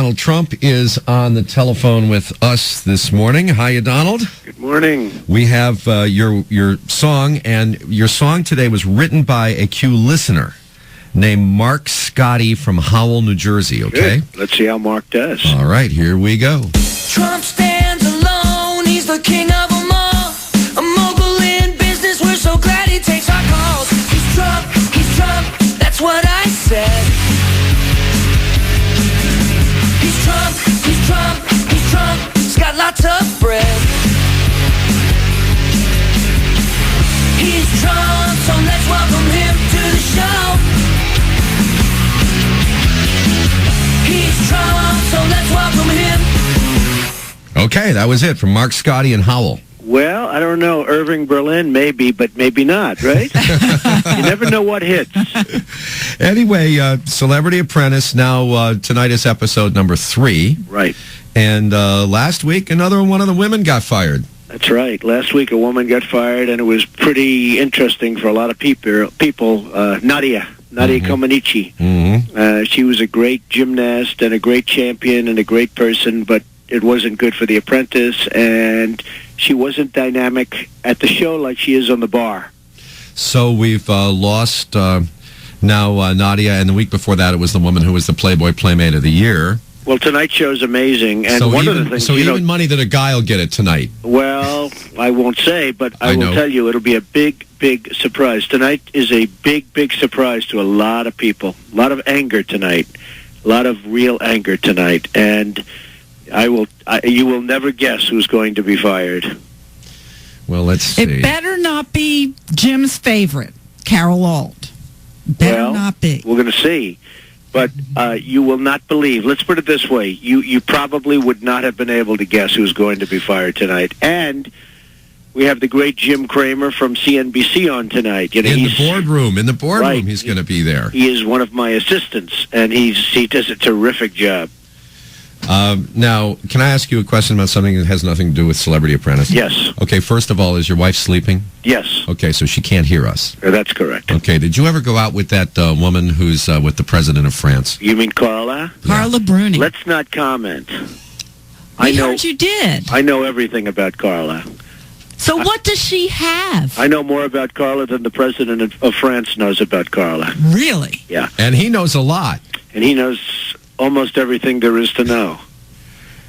Donald Trump is on the telephone with us this morning. Hiya, Donald. Good morning. We have your song, and your song today was written by a Q listener named Mark Scotty from Howell, New Jersey, okay? Good. Let's see how Mark does. All right, here we go. Trump stands alone, he's the king of them all. A mogul in business, we're so glad he takes our calls. He's Trump, that's what I said. He's Trump, he's got lots of bread. He's Trump, so let's welcome him to the show. He's Trump, so let's welcome him. Okay, that was it from Mark Scotty and Howell. Well, I don't know. Irving Berlin, maybe, but maybe not, right? You never know what hits. Anyway, Celebrity Apprentice, now tonight is episode number 3. Right. And last week, another one of the women got fired. That's right. Last week, a woman got fired, and it was pretty interesting for a lot of people. Nadia Comaneci. Mm-hmm. She was a great gymnast and a great champion and a great person, but it wasn't good for The Apprentice, and she wasn't dynamic at the show like she is on the bar. So we've lost now Nadia, and the week before that, it was the woman who was the Playboy Playmate of the Year. Well, tonight's show's amazing, and so one even, of the things... So even money that a guy will get it tonight. Well, I won't say, but I will tell you, it'll be a big, big surprise. Tonight is a big, big surprise to a lot of people. A lot of anger tonight. A lot of real anger tonight, and... you will never guess who's going to be fired. Well, let's see. It better not be Jim's favorite, Carol Alt. Better not be. We're going to see. But you will not believe. Let's put it this way. You probably would not have been able to guess who's going to be fired tonight. And we have the great Jim Cramer from CNBC on tonight. You know, in the boardroom, right. He's going to be there. He is one of my assistants, and he does a terrific job. Now, can I ask you a question about something that has nothing to do with Celebrity Apprentice? Yes. Okay, first of all, is your wife sleeping? Yes. Okay, so she can't hear us. That's correct. Okay, did you ever go out with that woman who's with the president of France? You mean Carla? Carla Bruni. Let's not comment. I heard you did. I know everything about Carla. So what does she have? I know more about Carla than the president of France knows about Carla. Really? Yeah. And he knows a lot. And he knows almost everything there is to know.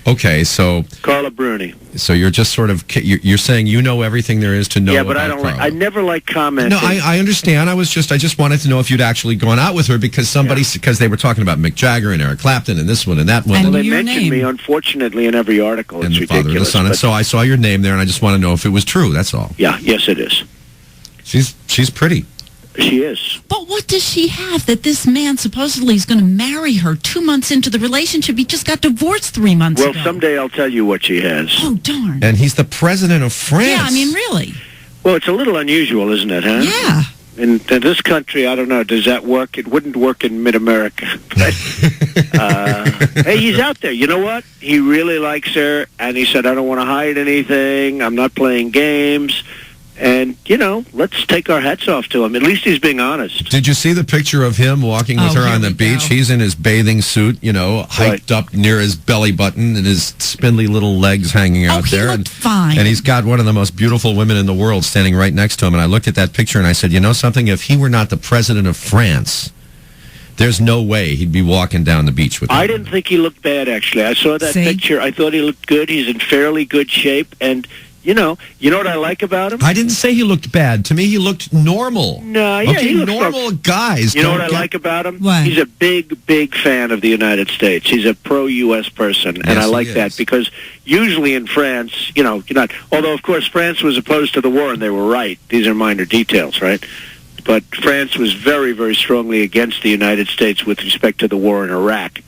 Okay, so... Carla Bruni. So you're just sort of... You're saying you know everything there is to know about Yeah, but Carla. I never like commenting. No, I understand. I just wanted to know if you'd actually gone out with her because because they were talking about Mick Jagger and Eric Clapton and this one and that one. Well, they your mentioned name. me, unfortunately, in every article. And it's the father and the ridiculous. son. And so I saw your name there, and I just want to know if it was true. That's all. Yeah, yes, it is. She's pretty. She is. But what does she have that this man supposedly is going to marry her 2 months into the relationship? He just got divorced 3 months ago. Well, someday I'll tell you what she has. Oh, darn. And he's the president of France. Yeah, I mean, really. Well, it's a little unusual, isn't it, huh? Yeah. In this country, I don't know, does that work? It wouldn't work in mid-America. But, hey, he's out there. You know what? He really likes her, and he said, I don't want to hide anything. I'm not playing games. And, let's take our hats off to him. At least he's being honest. Did you see the picture of him walking with her on the beach? Go. He's in his bathing suit, hiked up near his belly button and his spindly little legs hanging out there. He looked fine. And he's got one of the most beautiful women in the world standing right next to him. And I looked at that picture and I said, you know something? If he were not the president of France, there's no way he'd be walking down the beach with her. I didn't think he looked bad, actually. I saw that picture. I thought he looked good. He's in fairly good shape. And... You know what I like about him? I didn't say he looked bad. To me, he looked normal. No, yeah, okay, he looks normal guys. You know what I like about him? What? He's a big, big fan of the United States. He's a pro-U.S. person, and I like that because usually in France, you're not. Although, of course, France was opposed to the war, and they were right. These are minor details, right? But France was very, very strongly against the United States with respect to the war in Iraq.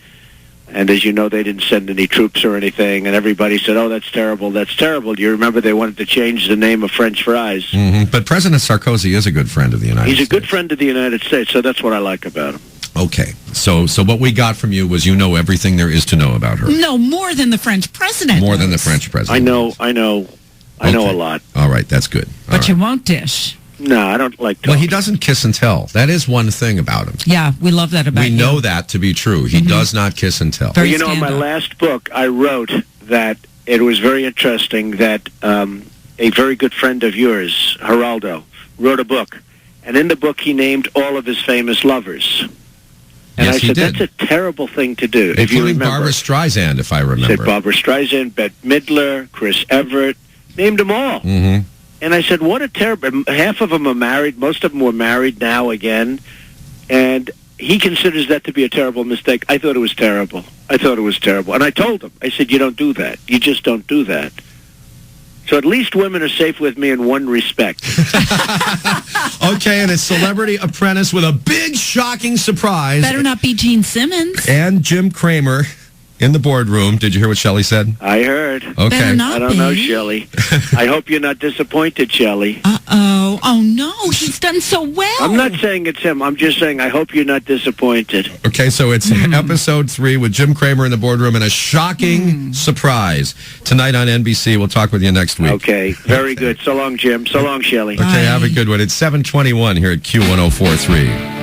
And as you know, they didn't send any troops or anything, and everybody said, oh, that's terrible, that's terrible. Do you remember they wanted to change the name of French fries? Mm-hmm. But President Sarkozy is a good friend of the United States. He's a good friend of the United States, so that's what I like about him. Okay, so what we got from you was everything there is to know about her. No, more than the French president. More than the French president. I know a lot. All right, that's good. But you won't dish. No, I don't like talking. Well, he doesn't kiss and tell. That is one thing about him. Yeah, we love that about We you. know that to be true. He does not kiss and tell. Very In my stand-up. last book, I wrote that it was very interesting that a very good friend of yours, Geraldo, wrote a book. And in the book, he named all of his famous lovers. And Yes, I he said, did. that's a terrible thing to do, if you Including remember. Barbara Streisand, if I He remember. said Barbara Streisand, Bette Midler, Chris Everett, named them all. Mm-hmm. And I said, what a terrible... Half of them are married. Most of them were married now again. And he considers that to be a terrible mistake. I thought it was terrible. And I told him. I said, you don't do that. You just don't do that. So at least women are safe with me in one respect. Okay, and it's Celebrity Apprentice with a big, shocking surprise. Better not be Gene Simmons. And Jim Cramer in the boardroom. Did you hear what Shelley said? I heard. Okay. Better not I don't know, be. Shelley. I hope you're not disappointed, Shelley. Uh-oh. Oh, no. He's done so well. I'm not saying it's him. I'm just saying I hope you're not disappointed. Okay, so it's episode 3 with Jim Cramer in the boardroom and a shocking surprise tonight on NBC. We'll talk with you next week. Okay, very good. So long, Jim. So long, Shelley. Okay, have a good one. It's 7:21 here at Q1043.